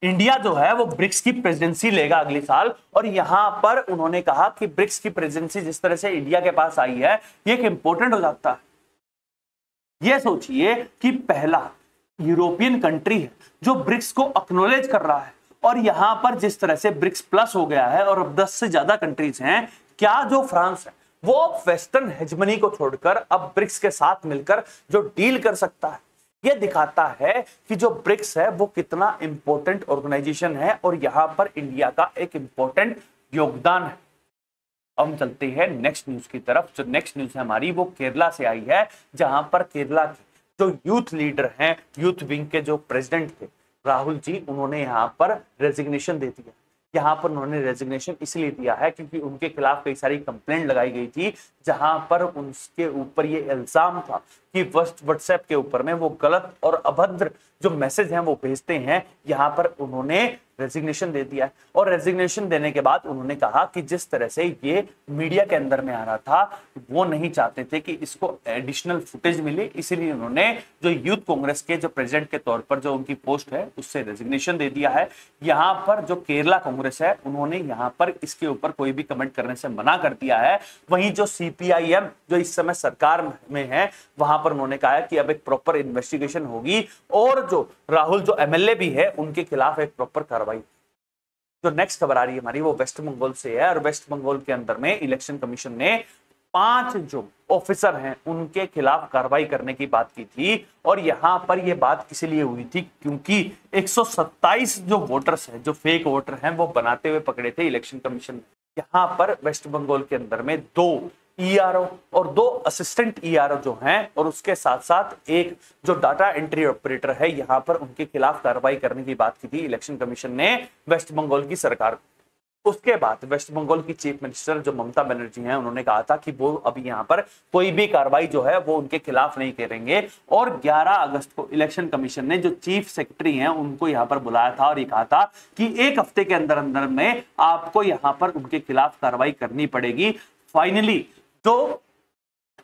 इंडिया जो है वो ब्रिक्स की प्रेसिडेंसी लेगा अगले साल, और यहां पर उन्होंने कहा कि ब्रिक्स की प्रेसिडेंसी जिस तरह से इंडिया के पास आई है ये एक इंपॉर्टेंट हो जाता है। ये सोचिए कि पहला यूरोपियन कंट्री है जो ब्रिक्स को एक्नॉलेज कर रहा है, और यहां पर जिस तरह से ब्रिक्स प्लस हो गया है और अब 10 से ज्यादा कंट्रीज हैं, क्या जो फ्रांस है वो वेस्टर्न हेजमनी को छोड़कर अब ब्रिक्स के साथ मिलकर जो डील कर सकता है, यह दिखाता है कि जो ब्रिक्स है वो कितना इंपॉर्टेंट ऑर्गेनाइजेशन है और यहां पर इंडिया का एक इंपॉर्टेंट योगदान है। हम चलते हैं नेक्स्ट न्यूज की तरफ। जो नेक्स्ट न्यूज है हमारी वो केरला से आई है, जहां पर केरला के जो यूथ लीडर हैं, यूथ विंग के जो प्रेसिडेंट थे राहुल जी, उन्होंने यहाँ पर रेजिग्नेशन दे दिया। यहाँ पर उन्होंने रेजिग्नेशन इसलिए दिया है क्योंकि उनके खिलाफ कई सारी कंप्लेंट लगाई गई थी, जहां पर उनके ऊपर ये इल्जाम था कि व्हाट्सएप के ऊपर में वो गलत और अभद्र जो मैसेज हैं वो भेजते हैं। यहाँ पर उन्होंने रेजिग्नेशन दे दिया है और रेजिग्नेशन देने के बाद उन्होंने कहा कि जिस तरह से ये मीडिया के अंदर में आ रहा था वो नहीं चाहते थे कि इसको एडिशनल फुटेज मिले, इसीलिए उन्होंने जो यूथ कांग्रेस के जो प्रेसिडेंट के तौर पर जो उनकी पोस्ट है उससे रेजिग्नेशन दे दिया है। यहाँ पर जो केरला कांग्रेस है उन्होंने यहाँ पर इसके ऊपर कोई भी कमेंट करने से मना कर दिया है। वहीं जो सीपीआईएम जो इस समय सरकार में है वहां पर उन्होंने कहा है कि अब एक प्रॉपर इन्वेस्टिगेशन होगी और जो राहुल जो एमएलए भी है उनके खिलाफ एक प्रॉपर कार्रवाई। जो नेक्स्ट खबर आ रही है हमारी वो वेस्ट बंगाल से है और वेस्ट बंगाल के अंदर में इलेक्शन कमीशन ने 5 जो ऑफिसर हैं उनके खिलाफ कार्रवाई करने की बात की थी और यहां पर यह बात इसलिए हुई थी क्योंकि 127 जो वोटर्स हैं, जो फेक वोटर हैं, वो बनाते हुए पकड़े थे इलेक्शन कमीशन ने। यहां पर वेस्ट बंगाल के अंदर में 2 ईआरओ और 2 असिस्टेंट ईआरओ जो हैं और उसके साथ साथ एक जो डाटा एंट्री ऑपरेटर है, यहां पर उनके खिलाफ कार्रवाई करने की बात की थी इलेक्शन कमीशन ने वेस्ट बंगाल की सरकार को। उसके बाद वेस्ट बंगाल की चीफ मिनिस्टर जो ममता बनर्जी हैं उन्होंने कहा था कि वो अभी यहां पर कोई भी कार्रवाई जो है वो उनके खिलाफ नहीं करेंगे और 11 अगस्त को इलेक्शन कमीशन ने जो चीफ सेक्रेटरी हैं उनको यहां पर बुलाया था और ये कहा था कि 1 हफ्ते के अंदर अंदर में आपको यहां पर उनके खिलाफ कार्रवाई करनी पड़ेगी। फाइनली जो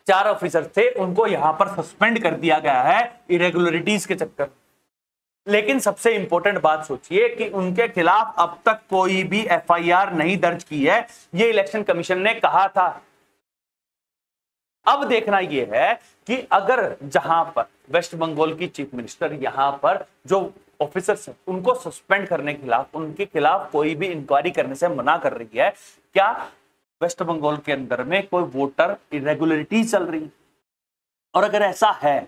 4 ऑफिसर थे उनको यहां पर सस्पेंड कर दिया गया है इरेगुलरिटीज के चक्कर। लेकिन सबसे इंपॉर्टेंट बात सोचिए कि उनके खिलाफ अब तक कोई भी एफआईआर नहीं दर्ज की है, ये इलेक्शन कमीशन ने कहा था। अब देखना यह है कि अगर जहां पर वेस्ट बंगाल की चीफ मिनिस्टर यहां पर जो ऑफिसर्स हैं उनको सस्पेंड करने के खिलाफ, उनके खिलाफ कोई भी इंक्वायरी करने से मना कर रही है, क्या वेस्ट बंगाल के अंदर में कोई वोटर इरेगुलरिटी चल रही है? और अगर ऐसा है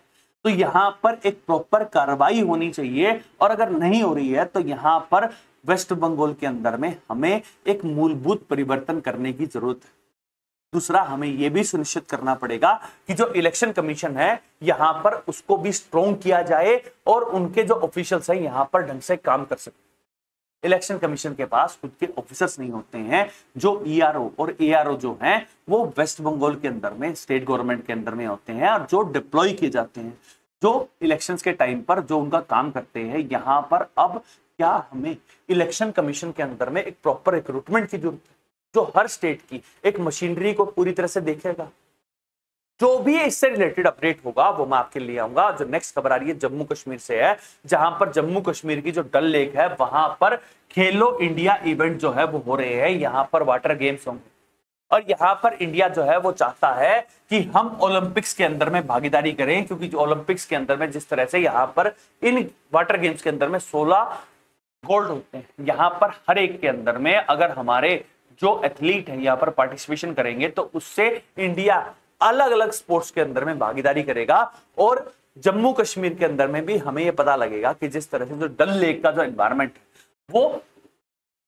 तो यहां पर एक प्रॉपर कार्रवाई होनी चाहिए और अगर नहीं हो रही है तो यहां पर वेस्ट बंगाल के अंदर में हमें एक मूलभूत परिवर्तन करने की जरूरत है। दूसरा, हमें यह भी सुनिश्चित करना पड़ेगा कि जो इलेक्शन कमीशन है यहां पर उसको भी स्ट्रॉन्ग किया जाए और उनके जो ऑफिशियल्स हैं यहां पर ढंग से काम कर सके। इलेक्शन कमीशन के पास खुद के ऑफिसर्स नहीं होते हैं। जो ईआरओ और एआरओ जो हैं वो वेस्ट बंगाल के अंदर में स्टेट गवर्नमेंट के अंदर में होते हैं और जो डिप्लॉय किए जाते हैं, जो इलेक्शंस के टाइम पर जो उनका काम करते हैं। यहां पर अब क्या हमें इलेक्शन कमीशन के अंदर में एक प्रॉपर रिक्रूटमेंट की जरूरत है जो हर स्टेट की एक मशीनरी को पूरी तरह से देखेगा। जो भी इससे रिलेटेड अपडेट होगा वो मैं आपके लिए आऊंगा। जो नेक्स्ट खबर आ रही है जम्मू कश्मीर से है, जहां पर जम्मू कश्मीर की जो डल लेक है वहां पर खेलो इंडिया इवेंट जो है वो हो रहे हैं। यहां पर वाटर गेम्स होंगे और यहां पर इंडिया जो है वो चाहता है कि हम ओलंपिक्स के अंदर में भागीदारी करें, क्योंकि ओलंपिक्स के अंदर में जिस तरह से यहां पर इन वाटर गेम्स के अंदर में 16 गोल्ड होते हैं, यहां पर हर एक के अंदर में अगर हमारे जो एथलीट हैं यहां पर पार्टिसिपेशन करेंगे तो उससे इंडिया अलग अलग स्पोर्ट्स के अंदर में भागीदारी करेगा। और जम्मू कश्मीर के अंदर में भी हमें यह पता लगेगा कि जिस तरह से जो डल लेक का जो एनवायरमेंट है वो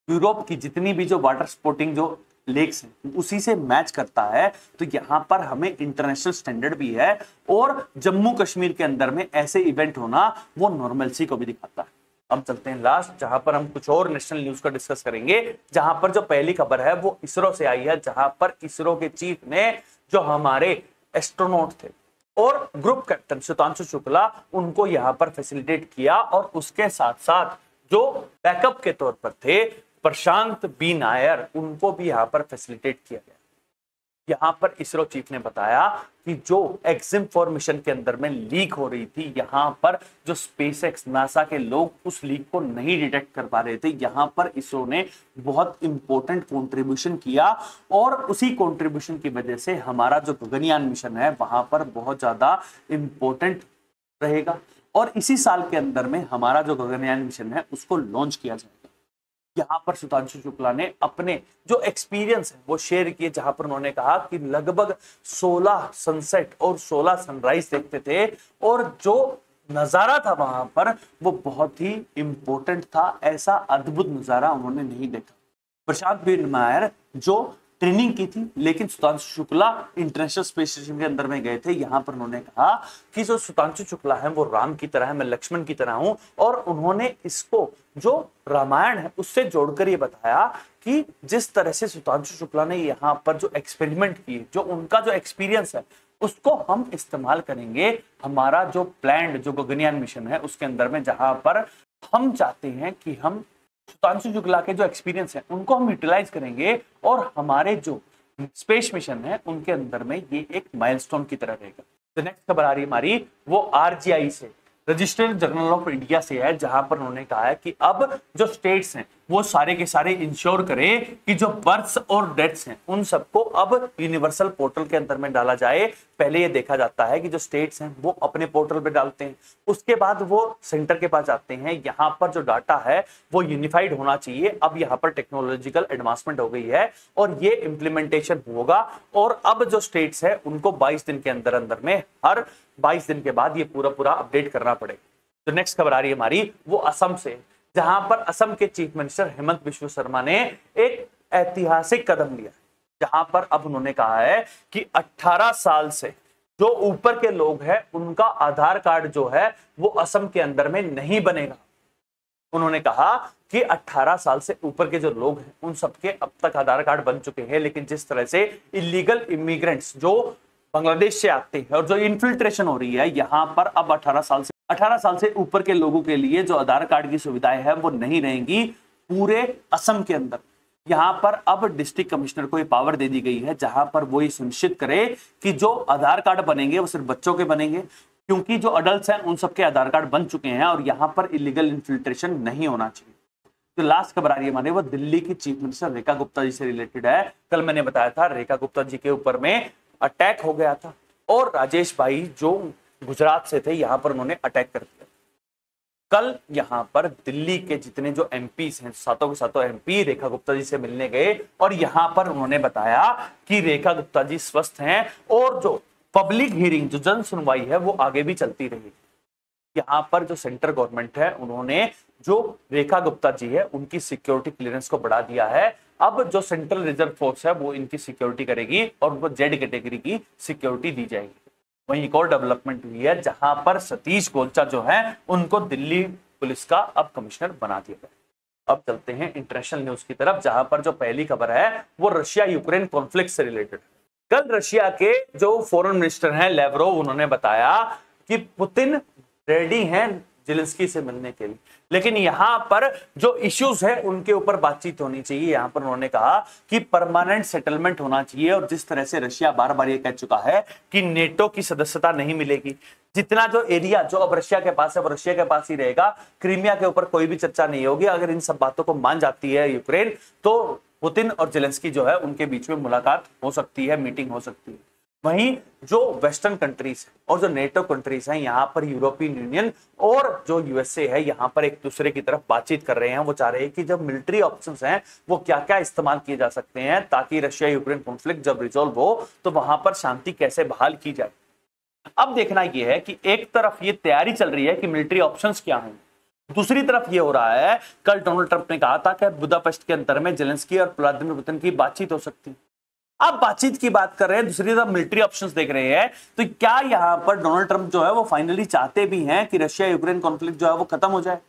यूरोप की जितनी भी जो वाटर स्पोर्टिंग जो लेक्स हैं उसी से मैच करता है, तो यहां पर हमें इंटरनेशनल स्टैंडर्ड भी है और जम्मू कश्मीर के अंदर में ऐसे इवेंट होना वो नॉर्मलसी को भी दिखाता है। अब चलते हैं लास्ट, जहां पर हम कुछ और नेशनल न्यूज का डिस्कस करेंगे। जहां पर जो पहली खबर है वो इसरो से आई है, जहां पर इसरो के चीफ ने जो हमारे एस्ट्रोनॉट थे और ग्रुप कैप्टन सुधांशु शुक्ला उनको यहां पर फैसिलिटेट किया और उसके साथ साथ जो बैकअप के तौर पर थे प्रशांत बी नायर उनको भी यहां पर फैसिलिटेट किया गया। यहां पर इसरो चीफ ने बताया कि जो एक्सिम फॉर मिशन के अंदर में लीक हो रही थी, यहां पर जो स्पेसएक्स नासा के लोग उस लीक को नहीं डिटेक्ट कर पा रहे थे। यहां पर इसरो ने बहुत इंपॉर्टेंट कंट्रीब्यूशन किया और उसी कंट्रीब्यूशन की वजह से हमारा जो गगनयान मिशन है वहां पर बहुत ज्यादा इंपॉर्टेंट रहेगा और इसी साल के अंदर में हमारा जो गगनयान मिशन है उसको लॉन्च किया जाएगा। यहाँ पर सुधांशु शुक्ला ने अपने जो एक्सपीरियंस है वो शेयर किए, जहां पर उन्होंने कहा कि लगभग 16 सनसेट और 16 सनराइज देखते थे और जो नजारा था वहां पर वो बहुत ही इंपॉर्टेंट था। ऐसा अद्भुत नजारा उन्होंने नहीं देखा। प्रशांत वीरमायर जो ट्रेनिंग की थी, लेकिन Sudhanshu Shukla international space station के अंदर में गए थे। यहां पर उन्होंने कहा कि जो सुधांशु शुक्ला है वो राम की तरह है, मैं लक्ष्मण की तरह हूं, और उन्होंने इसको जो रामायण है उससे जोड़कर ये बताया कि जिस तरह से सुधांशु शुक्ला ने यहाँ पर जो एक्सपेरिमेंट किए, जो उनका जो एक्सपीरियंस है उसको हम इस्तेमाल करेंगे हमारा जो प्लान्ड जो गगनयान मिशन है उसके अंदर में, जहां पर हम चाहते हैं कि हम सुधांशु शुक्ला के जो एक्सपीरियंस है उनको हम यूटिलाइज करेंगे और हमारे जो स्पेस मिशन है उनके अंदर में ये एक माइलस्टोन की तरह रहेगा। तो नेक्स्ट खबर आ रही है हमारी, वो RGI से, रजिस्टर्ड जर्नल ऑफ इंडिया से है, जहां पर उन्होंने कहा है कि अब जो स्टेट्स हैं वो सारे के सारे इंश्योर करें कि जो बर्थ्स और डेथ्स हैं उन सबको अब यूनिवर्सल पोर्टल के अंदर में डाला जाए। पहले ये देखा जाता है कि जो स्टेट्स हैं वो अपने पोर्टल पे डालते हैं, उसके बाद वो सेंटर के पास जाते हैं, यहाँ पर जो डाटा है वो यूनिफाइड होना चाहिए। अब यहाँ पर टेक्नोलॉजिकल एडवांसमेंट हो गई है और ये इम्प्लीमेंटेशन होगा, और अब जो स्टेट्स है उनको 22 दिन के अंदर अंदर में, हर 22 दिन के बाद ये पूरा अपडेट करना पड़ेगा। तो नेक्स्ट खबर आ रही है हमारी, वो असम से, जहां पर असम के चीफ मिनिस्टर हेमंत बिश्व शर्मा ने एक ऐतिहासिक कदम लिया, जहां पर अब उन्होंने कहा है कि 18 साल से जो ऊपर के लोग हैं उनका आधार कार्ड जो है वो असम के अंदर में नहीं बनेगा। उन्होंने कहा कि 18 साल से ऊपर के जो लोग हैं उन सबके अब तक आधार कार्ड बन चुके हैं, लेकिन जिस तरह से इलीगल इमिग्रेंट्स जो बांग्लादेश से आते हैं और जो इन्फिल्ट्रेशन हो रही है, यहाँ पर अब 18 साल से ऊपर के लोगों के लिए जो आधार कार्ड की सुविधाएं हैं वो नहीं रहेंगी पूरे असम के अंदर। यहाँ पर अब डिस्ट्रिक्ट कमिश्नर को ये पावर दे दी गई है, जहां पर वो ये सुनिश्चित करे कि जो आधार कार्ड बनेंगे वो सिर्फ बच्चों के बनेंगे, क्योंकि जो अडल्ट हैं उन सबके आधार कार्ड बन चुके हैं और यहाँ पर इलीगल इन्फिल्ट्रेशन नहीं होना चाहिए। तो लास्ट खबर आ रही है हमारे, वो दिल्ली की चीफ मिनिस्टर रेखा गुप्ता जी से रिलेटेड है। कल मैंने बताया था रेखा गुप्ता जी के ऊपर में अटैक हो गया था और राजेश भाई जो गुजरात से थे यहाँ पर उन्होंने अटैक कर दिया। कल यहाँ पर दिल्ली के जितने जो एमपीस हैं, सातों के सातों एमपी रेखा गुप्ता जी से मिलने गए और यहाँ पर उन्होंने बताया कि रेखा गुप्ता जी स्वस्थ हैं और जो पब्लिक हियरिंग, जो जन सुनवाई है वो आगे भी चलती रहेगी। यहाँ पर जो सेंट्रल गवर्नमेंट है उन्होंने जो रेखा गुप्ता जी है उनकी सिक्योरिटी क्लियरेंस को बढ़ा दिया है। अब जो सेंट्रल रिजर्व फोर्स है वो इनकी सिक्योरिटी करेगी और उनको जेड कैटेगरी की सिक्योरिटी दी जाएगी। वहीं एक और डेवलपमेंट हुई है, जहां पर सतीश गोलचा जो है उनको दिल्ली पुलिस का अब कमिश्नर बना दिया गया। अब चलते हैं इंटरनेशनल न्यूज की तरफ, जहां पर जो पहली खबर है वो रशिया यूक्रेन कॉन्फ्लिक्ट से रिलेटेड है। कल रशिया के जो फॉरेन मिनिस्टर हैं लेवरोव, उन्होंने बताया कि पुतिन रेडी हैं जेलेंस्की से मिलने के लिए, लेकिन यहाँ पर जो इश्यूज है उनके ऊपर बातचीत होनी चाहिए। यहाँ पर उन्होंने कहा कि परमानेंट सेटलमेंट होना चाहिए, और जिस तरह से रशिया बार बार ये कह चुका है कि नेटो की सदस्यता नहीं मिलेगी, जितना जो एरिया जो अब रशिया के पास है वो रशिया के पास ही रहेगा, क्रीमिया के ऊपर कोई भी चर्चा नहीं होगी। अगर इन सब बातों को मान जाती है यूक्रेन, तो पुतिन और जेलेंस्की जो है उनके बीच में मुलाकात हो सकती है, मीटिंग हो सकती है। वहीं जो वेस्टर्न कंट्रीज और जो नेटो कंट्रीज हैं, यहाँ पर यूरोपियन यूनियन और जो यूएसए है, यहाँ पर एक दूसरे की तरफ बातचीत कर रहे हैं। वो चाह रहे हैं कि जब मिलिट्री ऑप्शंस हैं वो क्या क्या इस्तेमाल किए जा सकते हैं, ताकि रशिया यूक्रेन कॉन्फ्लिक्ट जब रिजॉल्व हो तो वहां पर शांति कैसे बहाल की जाए। अब देखना यह है कि एक तरफ ये तैयारी चल रही है कि मिलिट्री ऑप्शंस क्या हैं, दूसरी तरफ ये हो रहा है, कल डोनाल्ड ट्रंप ने कहा था कि बुदापेस्ट के अंदर में जेलेंस्की और व्लादिमीर पुतिन की बातचीत हो सकती है। अब बातचीत की बात कर रहे हैं, दूसरी तरफ मिलिट्री ऑप्शंस देख रहे हैं। तो क्या यहां पर डोनाल्ड ट्रंप जो है वो फाइनली चाहते भी हैं कि रशिया यूक्रेन कॉन्फ्लिक्ट जो है वो खत्म हो जाए?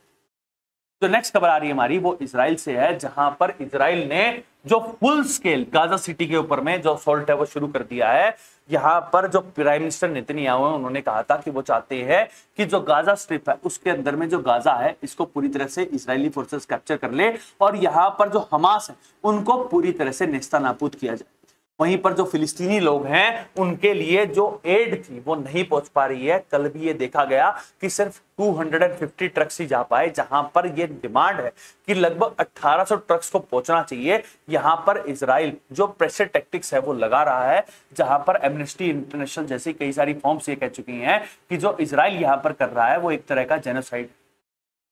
जो नेक्स्ट खबर आ रही है हमारी वो इजराइल से है, जहां पर इजराइल ने जो फुल स्केल गाजा सिटी के ऊपर में जो असॉल्ट है वो शुरू कर दिया है। यहां पर जो प्राइम मिनिस्टर नेतन्याहू है उन्होंने कहा था कि वो चाहते हैं कि जो गाजा स्ट्रिप है उसके अंदर में जो गाजा है इसको पूरी तरह से इजरायली फोर्सेस कैप्चर कर ले, और यहां पर जो हमास है उनको पूरी तरह से नेस्तनाबूद किया जाए। वहीं पर जो फिलिस्तीनी लोग हैं उनके लिए जो एड थी वो नहीं पहुंच पा रही है। कल भी ये देखा गया कि सिर्फ 250 ट्रक्स ही जा पाए, जहां पर ये डिमांड है कि लगभग 1800 ट्रक्स को पहुंचना चाहिए। यहां पर इजराइल जो प्रेशर टैक्टिक्स है वो लगा रहा है, जहां पर एमनेस्टी इंटरनेशनल जैसी कई सारी फॉर्म्स ये कह चुकी हैं कि जो इजराइल यहां पर कर रहा है वो एक तरह का जेनोसाइड।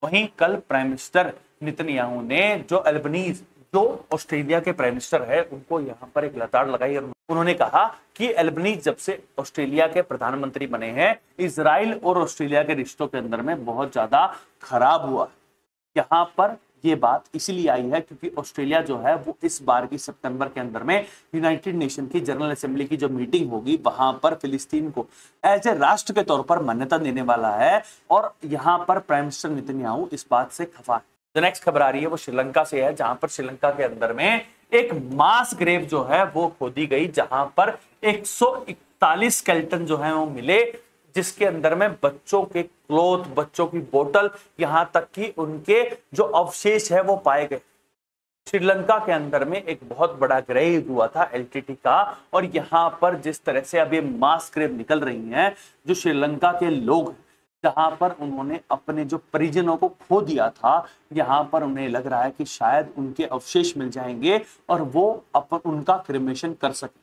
वहीं कल प्राइम मिनिस्टर नेतन्याहू ने जो एल्बनीज, जो ऑस्ट्रेलिया के प्राइम मिनिस्टर है, उनको यहाँ पर एक लताड़ लगाई और उन्होंने कहा कि एल्बनीज जब से ऑस्ट्रेलिया के प्रधानमंत्री बने हैं, इजराइल और ऑस्ट्रेलिया के रिश्तों के अंदर में बहुत ज्यादा खराब हुआ। यहाँ पर ये बात इसीलिए आई है क्योंकि ऑस्ट्रेलिया जो है वो इस बार की सितंबर के अंदर में यूनाइटेड नेशन की जनरल असेंबली की जो मीटिंग होगी वहां पर फिलिस्तीन को एज ए राष्ट्र के तौर पर मान्यता देने वाला है, और यहाँ पर प्राइम मिनिस्टर नेतन्याहू इस बात से खफा है। जो नेक्स्ट खबर आ रही है वो श्रीलंका से है, जहां पर श्रीलंका के अंदर में एक मास ग्रेव जो है वो खोदी गई, जहां पर 141 स्केलेटन जो है वो मिले, जिसके अंदर में बच्चों के क्लोथ, बच्चों की बोतल, यहां तक कि उनके जो अवशेष है वो पाए गए। श्रीलंका के अंदर में एक बहुत बड़ा ग्रेव हुआ था एलटीटी का, और यहां पर जिस तरह से अब ये मास ग्रेव निकल रही हैं, जो श्रीलंका के लोग जहां पर उन्होंने अपने जो परिजनों को खो दिया था, यहां पर उन्हें लग रहा है कि शायद उनके अवशेष मिल जाएंगे और वो उनका क्रिमेशन कर सकें।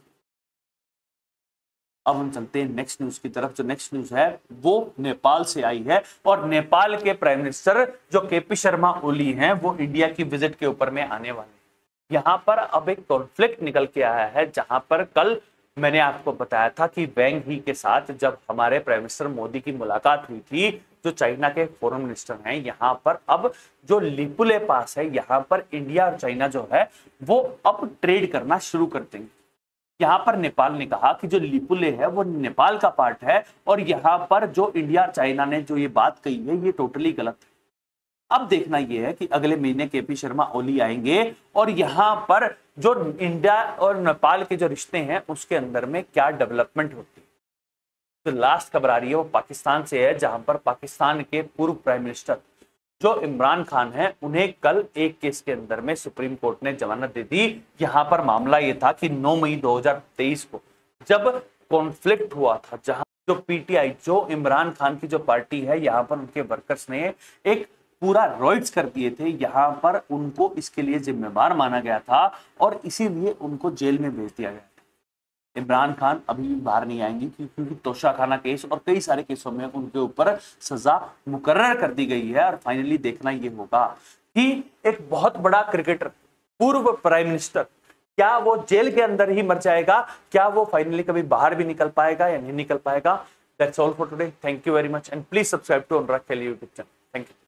अब हम चलते हैं नेक्स्ट न्यूज की तरफ। जो नेक्स्ट न्यूज है वो नेपाल से आई है, और नेपाल के प्राइम मिनिस्टर जो केपी शर्मा ओली हैं वो इंडिया की विजिट के ऊपर में आने वाले हैं। यहाँ पर अब एक कॉन्फ्लिक्ट निकल के आया है, जहां पर कल मैंने आपको बताया था कि वैंग ही के साथ जब हमारे प्राइम मिनिस्टर मोदी की मुलाकात हुई थी, जो चाइना के फॉरेन मिनिस्टर हैं, यहाँ पर अब जो लिपुले पास है, यहाँ पर इंडिया और चाइना जो है वो अब ट्रेड करना शुरू कर देंगे। यहाँ पर नेपाल ने कहा कि जो लिपुले है वो नेपाल का पार्ट है, और यहाँ पर जो इंडिया और चाइना ने जो ये बात कही है ये टोटली गलत है। अब देखना ये है कि अगले महीने केपी शर्मा ओली आएंगे और यहाँ पर जो इंडिया और नेपाल के जो रिश्ते हैं उसके अंदर में क्या डेवलपमेंट होती है। तो लास्ट खबर आ रही है वो पाकिस्तान से है, जहां पर पाकिस्तान के पूर्व प्राइम मिनिस्टर जो इमरान खान है, उन्हें कल एक केस के अंदर में सुप्रीम कोर्ट ने जमानत दे दी। यहाँ पर मामला ये था कि 9 मई 2023 को जब कॉन्फ्लिक्ट हुआ था, जहां जो पीटीआई, जो इमरान खान की जो पार्टी है, यहाँ पर उनके वर्कर्स ने एक पूरा रॉइट्स कर दिए थे, यहाँ पर उनको इसके लिए जिम्मेदार माना गया था और इसीलिए उनको जेल में भेज दिया गया था। इमरान खान अभी भी बाहर नहीं आएंगे क्योंकि तोशाखाना केस और कई सारे केसों में उनके ऊपर सजा मुकर्रर कर दी गई है। और फाइनली देखना ये होगा कि एक बहुत बड़ा क्रिकेटर, पूर्व प्राइम मिनिस्टर, क्या वो जेल के अंदर ही मर जाएगा, क्या वो फाइनली कभी बाहर भी निकल पाएगा या नहीं निकल पाएगा। That's all for today. Thank you very much and please subscribe to Anurag खेली यूट्यूब चैनल। Thank you.